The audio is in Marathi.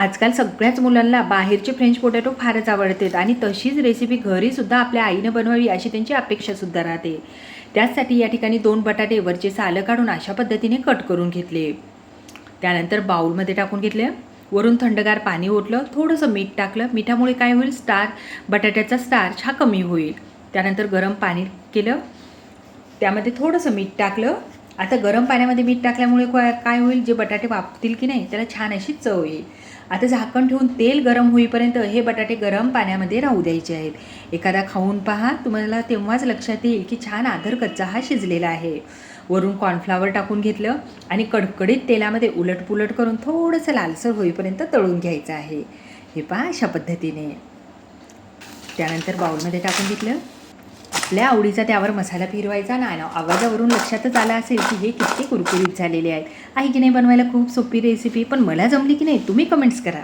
आजकाल सगळ्याच मुलांना बाहेरचे फ्रेंच पोटॅटो फारच आवडतात आणि तशीच रेसिपी घरीसुद्धा आपल्या आईनं बनवावी अशी त्यांची अपेक्षासुद्धा राहते. त्याचसाठी या ठिकाणी 2 बटाटे वरचे सालं काढून अशा पद्धतीने कट करून घेतले. त्यानंतर बाउलमध्ये टाकून घेतले. वरून थंडगार पाणी ओतलं, थोडंसं मीठ टाकलं. मिठामुळे काय होईल, बटाट्याचा स्टार्च हा कमी होईल. त्यानंतर गरम पाणी केलं, त्यामध्ये थोडंसं मीठ टाकलं. आता गरम पाण्यामध्ये मीठ टाकल्यामुळे काय होईल, जे बटाटे वाफतील की नाही त्याला छान अशी चव येईल. आता झाकण ठेवून तेल गरम होईपर्यंत हे बटाटे गरम पाण्यामध्ये राहू द्यायचे आहेत. एखादा खाऊन पहा, तुम्हाला तेव्हाच लक्षात येईल की छान आधर कच्चा हा शिजलेला आहे. वरून कॉर्नफ्लॉवर टाकून घेतलं आणि कडकडीत तेलामध्ये उलटपुलट करून थोडंसं लालसर होईपर्यंत तळून घ्यायचं आहे. हे पहा अशा पद्धतीने. त्यानंतर बाउलमध्ये टाकून घेतलं. आपल्या आवडीचा त्यावर मसाला फिरवायचा ना. आवाजावरून लक्षातच आला असेल की हे किती कुरकुरीत झालेले आहेत. आहे की नाही बनवायला खूप सोपी रेसिपी, पण मला जमली की नाही तुम्ही कमेंट्स करा.